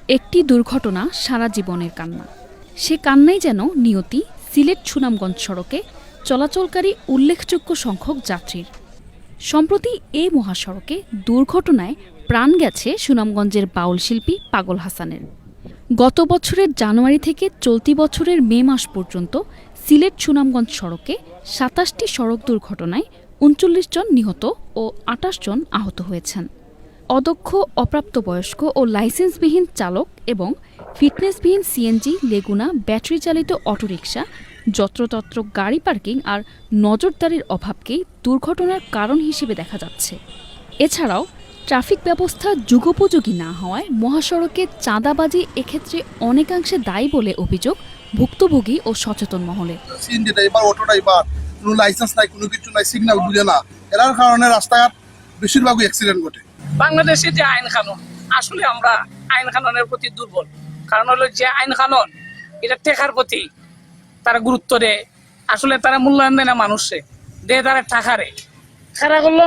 একটি দুর্ঘটনা সারা জীবনের কান্না। সে কান্নাই যেন নিয়তি সিলেট সুনামগঞ্জ সড়কে চলাচলকারী উল্লেখযোগ্য সংখ্যক যাত্রীর। সম্প্রতি এই মহাসড়কে দুর্ঘটনায় প্রাণ গেছে সুনামগঞ্জের বাউল শিল্পী পাগল হাসানের। গত বছরের জানুয়ারি থেকে চলতি বছরের মে মাস পর্যন্ত সিলেট সুনামগঞ্জ সড়কে ২৭টি সড়ক দুর্ঘটনায় ৩৯ জন নিহত ও ২৮ জন আহত হয়েছেন। অদক্ষ, অপ্রাপ্তবয়স্ক ও লাইসেন্সবিহীন চালক এবং ফিটনেসবিহীন সিএনজি, লেগুনা, ব্যাটারি চালিত অটোরিকশা, যত্রতত্র গাড়ি পার্কিং আর নজরদারির অভাবকেই দুর্ঘটনার কারণ হিসেবে দেখা যাচ্ছে। এছাড়াও ট্রাফিক ব্যবস্থা যুগোপযোগী না হওয়ায় মহাসড়কে চাঁদাবাজি এক্ষেত্রে অনেকাংশে দায়ী বলে অভিযোগ ভুক্তভোগী ও সচেতন মহলে। সিএনজি ড্রাইভার, অটো ড্রাইভার, কোনো লাইসেন্স নাই, কোনো কিছু নাই, সিগন্যাল বুঝে না, এর কারণে রাস্তাঘাট বেশিরভাগই অ্যাক্সিডেন্ট ঘটে। বাংলাদেশে যে আইন কানুন, আসলে আমরা আইন কানুনের প্রতি দুর্বল। কারণ হলো যে আইন কানুন এটা টেকার প্রতি তারা গুরুত্ব দেয়, আসলে তারা মূল্যায়ন দেয় না মানুষে, দেয় তারা টাকারে। খারাপ করলো,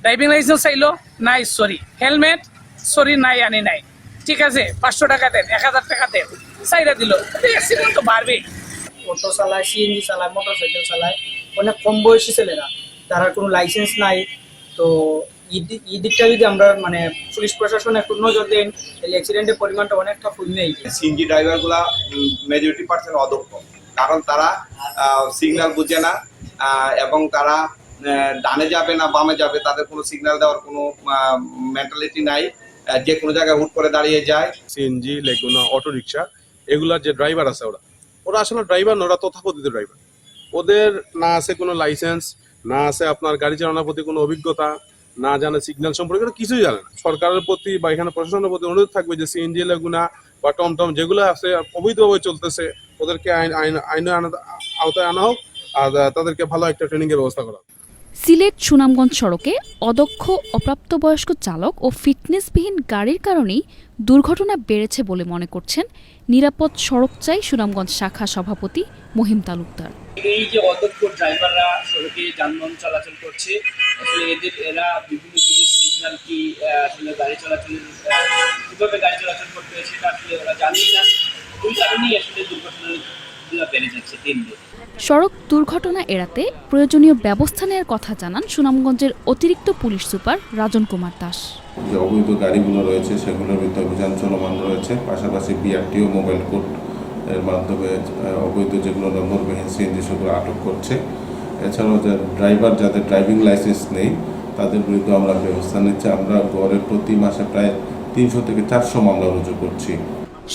ড্রাইভিং লাইসেন্স চাইলো, নাই সরি, হেলমেট সরি, নাই আনি নাই, ঠিক আছে 500 টাকা দেন, 1000 টাকা দেন, চাইরা দিল, অ্যাক্সিডেন্ট তো বাড়বেই। অটো চালায়, সিএনজি চালায়, মোটরসাইকেল চালায়, অনেক কম বয়সী ছেলেরা, তারা কোনো লাইসেন্স নাই। তো এই দিকটা যদি আমরা পুলিশ প্রশাসন একটু নজর দেন, তাহলে অ্যাক্সিডেন্টের পরিমাণটা অনেকটা কমে যায়। সিএনজি ড্রাইভারগুলা মেজরিটি পার্সেন্ট অদক্ষ, কারণ তারা সিগন্যাল বুঝে না এবং তারা ডানে যাবে না বামে যাবে, তাদের কোনো সিগন্যাল দেওয়ার কোনো মেন্টালিটি নাই, যে কোনো জায়গায় হুট করে দাঁড়িয়ে যায়। সিএনজি, লেগুনা, অটো রিক্সা, এগুলা যে ড্রাইভার আছে ওরা আসলে ড্রাইভার না, ওরা তথাকথিত ড্রাইভার। ওদের না আছে কোনো লাইসেন্স, না আছে আপনার গাড়ি চালানোর প্রতি কোনো অভিজ্ঞতা, না জানে সিগন্যাল সম্পর্কে, কিছুই জানে না। সরকারের প্রতি বা এখানে প্রশাসনের প্রতি অনুরোধ থাকবে যে সিএনজি, লেগুনা বা টমটম যেগুলো আছে অবৈধভাবে চলতেছে, ওদেরকে আইনে আওতায় আনা হোক আর তাদেরকে ভালো একটা ট্রেনিং এর ব্যবস্থা করা হোক। সিলেট সুনামগঞ্জ সড়কে অদক্ষ, অপ্রাপ্তবয়স্ক চালক ও ফিটনেসবিহীন গাড়ির কারণেই দুর্ঘটনা বেড়েছে বলে মনে করছেন নিরাপদ সড়ক চাই সুনামগঞ্জ শাখা সভাপতি মহিম তালুকদার। এই যে অদক্ষ ড্রাইভাররা সড়কে যানবাহন চলাচল করছে, আসলে এরা বিভিন্ন জিনিস সিগন্যাল কি, আসলে গাড়ি চলাচলের কিভাবে গাড়ি চলাচল করতে হয় সেটা আসলে ওরা জানেই না। ওই কারণেই আসলে দুর্ঘটনাগুলো বেড়ে যাচ্ছে দিন দিন। সড়ক দুর্ঘটনা এড়াতে প্রয়োজনীয় ব্যবস্থা নেওয়ার কথা জানান সুনামগঞ্জের অতিরিক্ত পুলিশ সুপার রাজন কুমার দাস। যে অবৈধ গাড়িগুলো রয়েছে সেগুলোর বিরুদ্ধে অভিযান চলমান রয়েছে, পাশাপাশি বিআরটিও মোবাইল কোড এর মাধ্যমে অবৈধ যেগুলো নম্বরবিহীন সিএনজি সেগুলো আটক করছে। এছাড়াও যে ড্রাইভার যাদের ড্রাইভিং লাইসেন্স নেই তাদের বিরুদ্ধে আমরা ব্যবস্থা নিচ্ছি। আমরা গড়ে প্রতি মাসে প্রায় 300 থেকে 400 মামলা রুজু করছি।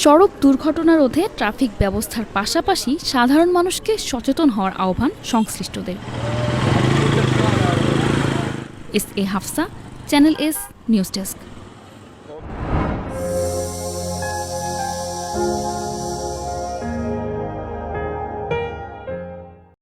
সড়ক দুর্ঘটনা রোধে ট্রাফিক ব্যবস্থার পাশাপাশি সাধারণ মানুষকে সচেতন হওয়ার আহ্বান সংশ্লিষ্টদের। SA. Hafsa, channel S news desk.